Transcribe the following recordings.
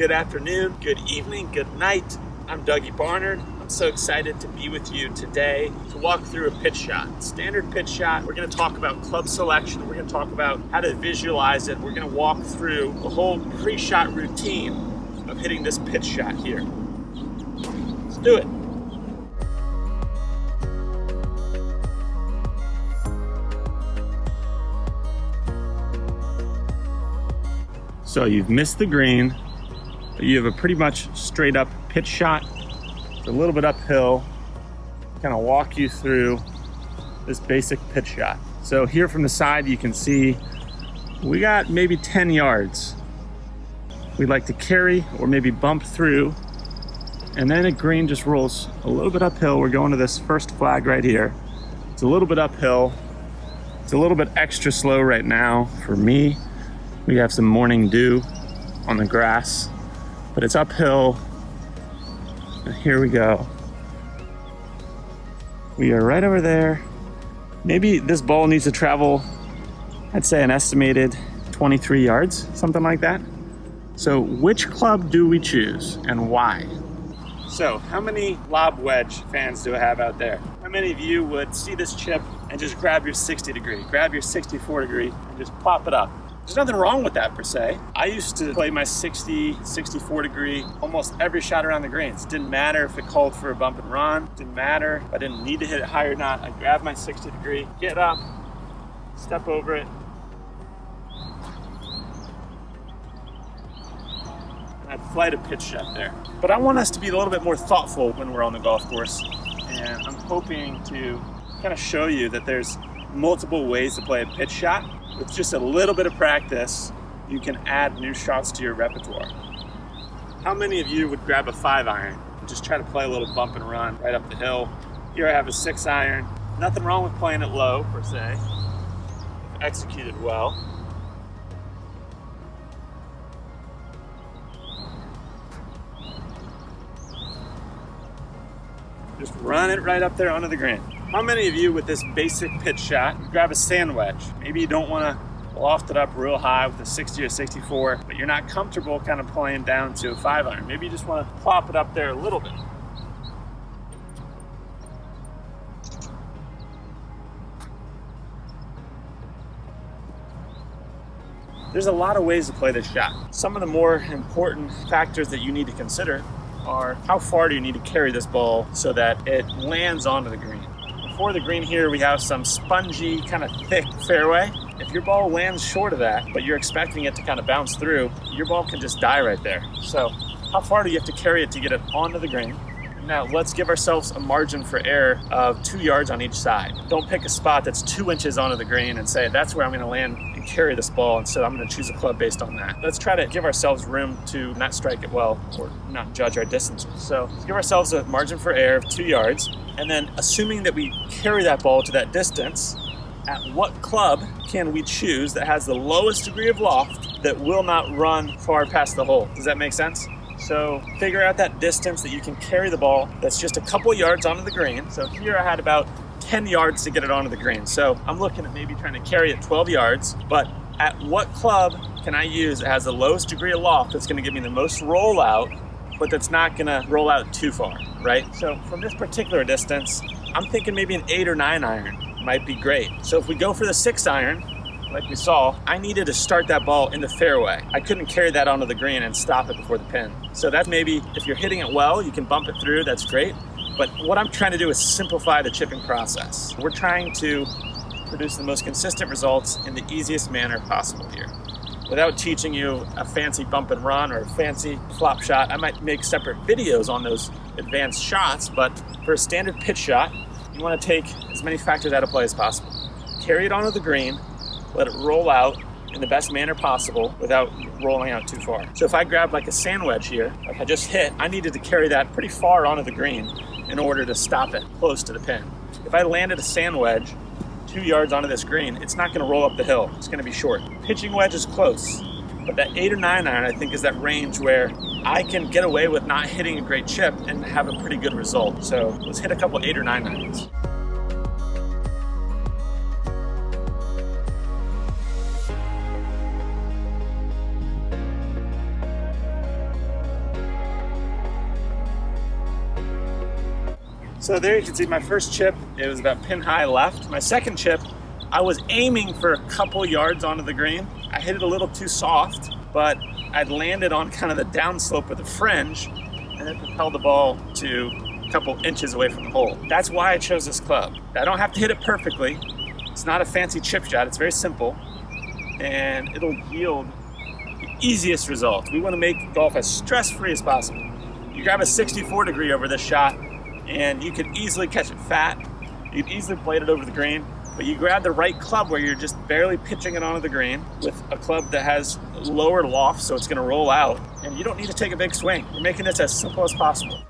good afternoon, good evening, good night. I'm Dougie Barnard. I'm so excited to be with you today to walk through a pitch shot. Standard pitch shot. We're going to talk about club selection. We're going to talk about how to visualize it. We're going to walk through the whole pre-shot routine of hitting this pitch shot here. Let's do it. So you've missed the green, but you have a pretty much straight up pitch shot. It's a little bit uphill. Kind of walk you through this basic pitch shot. So here from the side, you can see we got maybe 10 yards. We'd like to carry or maybe bump through, and then the green just rolls a little bit uphill. We're going to this first flag right here. It's a little bit uphill. It's a little bit extra slow right now for me. We have some morning dew on the grass, but it's uphill. And here we go. We are right over there. Maybe this ball needs to travel, I'd say an estimated 23 yards, something like that. So which club do we choose and why? So how many lob wedge fans do I have out there? How many of you would see this chip and just grab your 60 degree, grab your 64 degree and just pop it up? There's nothing wrong with that per se. I used to play my 60, 64 degree almost every shot around the greens. Didn't matter if it called for a bump and run. Didn't matter if I didn't need to hit it high or not. I grabbed my 60 degree, get up, step over it. And I'd flight a pitch shot there. But I want us to be a little bit more thoughtful when we're on the golf course. And I'm hoping to kind of show you that there's multiple ways to play a pitch shot. With just a little bit of practice, you can add new shots to your repertoire. How many of you would grab a 5-iron and just try to play a little bump and run right up the hill? Here I have a 6-iron. Nothing wrong with playing it low, per se, if executed well. Just run it right up there onto the green. How many of you with this basic pitch shot grab a sand wedge? Maybe you don't want to loft it up real high with a 60 or 64, but you're not comfortable kind of playing down to a 5-iron. Maybe you just want to plop it up there a little bit. There's a lot of ways to play this shot. Some of the more important factors that you need to consider are how far do you need to carry this ball so that it lands onto the green. For the green here, we have some spongy, kind of thick fairway. If your ball lands short of that, but you're expecting it to kind of bounce through, your ball can just die right there. So how far do you have to carry it to get it onto the green? Now let's give ourselves a margin for error of 2 yards on each side. Don't pick a spot that's 2 inches onto the green and say, that's where I'm gonna land and carry this ball, and so I'm gonna choose a club based on that. Let's try to give ourselves room to not strike it well or not judge our distances. So give ourselves a margin for error of 2 yards, and then assuming that we carry that ball to that distance, at what club can we choose that has the lowest degree of loft that will not run far past the hole? Does that make sense? So figure out that distance that you can carry the ball that's just a couple yards onto the green. So here I had about 10 yards to get it onto the green. So I'm looking at maybe trying to carry it 12 yards, but at what club can I use that has the lowest degree of loft that's gonna give me the most rollout, but that's not gonna roll out too far, right? So from this particular distance, I'm thinking maybe an 8 or 9 iron might be great. So if we go for the 6-iron, like we saw, I needed to start that ball in the fairway. I couldn't carry that onto the green and stop it before the pin. So that's maybe, if you're hitting it well, you can bump it through, that's great. But what I'm trying to do is simplify the chipping process. We're trying to produce the most consistent results in the easiest manner possible here. Without teaching you a fancy bump and run or a fancy flop shot, I might make separate videos on those advanced shots, but for a standard pitch shot, you want to take as many factors out of play as possible. Carry it onto the green, let it roll out in the best manner possible without rolling out too far. So if I grab like a sand wedge here, like I just hit, I needed to carry that pretty far onto the green in order to stop it close to the pin. If I landed a sand wedge 2 yards onto this green, it's not gonna roll up the hill. It's gonna be short. Pitching wedge is close, but that 8 or 9 iron, I think, is that range where I can get away with not hitting a great chip and have a pretty good result. So let's hit a couple 8 or 9 irons. So there you can see my first chip, it was about pin high left. My second chip, I was aiming for a couple yards onto the green. I hit it a little too soft, but I'd landed on kind of the downslope of the fringe and it propelled the ball to a couple inches away from the hole. That's why I chose this club. I don't have to hit it perfectly. It's not a fancy chip shot, it's very simple, and it'll yield the easiest results. We want to make golf as stress-free as possible. You grab a 64 degree over this shot, and you could easily catch it fat. You could easily blade it over the green, but you grab the right club where you're just barely pitching it onto the green with a club that has lower loft, so it's gonna roll out, and you don't need to take a big swing. We're making this as simple as possible.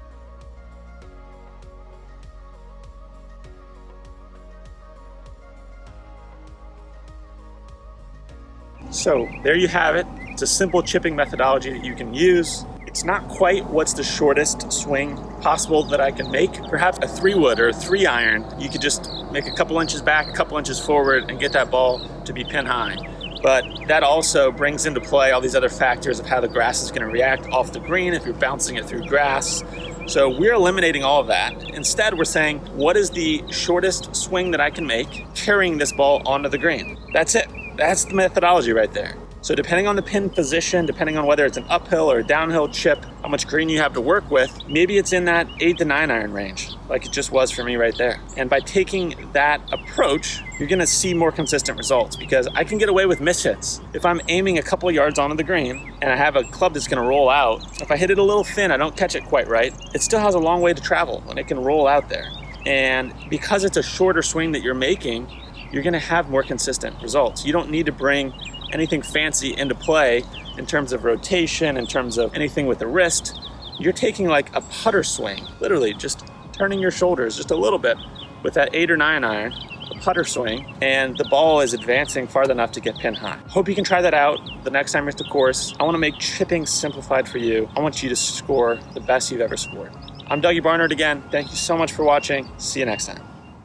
So there you have it. It's a simple chipping methodology that you can use. It's not quite what's the shortest swing possible that I can make. Perhaps a 3-wood or a 3-iron, you could just make a couple inches back, a couple inches forward, and get that ball to be pin high. But that also brings into play all these other factors of how the grass is going to react off the green if you're bouncing it through grass. So we're eliminating all of that. Instead, we're saying, what is the shortest swing that I can make carrying this ball onto the green? That's it. That's the methodology right there. So depending on the pin position, depending on whether it's an uphill or a downhill chip, how much green you have to work with, maybe it's in that 8 to 9 iron range, like it just was for me right there. And by taking that approach, you're gonna see more consistent results, because I can get away with mishits. If I'm aiming a couple yards onto the green and I have a club that's gonna roll out, if I hit it a little thin, I don't catch it quite right, it still has a long way to travel and it can roll out there. And because it's a shorter swing that you're making, you're gonna have more consistent results. You don't need to bring anything fancy into play in terms of rotation, in terms of anything with the wrist. You're taking like a putter swing, literally just turning your shoulders just a little bit with that 8 or 9 iron, a putter swing, and the ball is advancing far enough to get pin high. Hope you can try that out the next time you're at the course. I wanna make chipping simplified for you. I want you to score the best you've ever scored. I'm Dougie Barnard again. Thank you so much for watching. See you next time.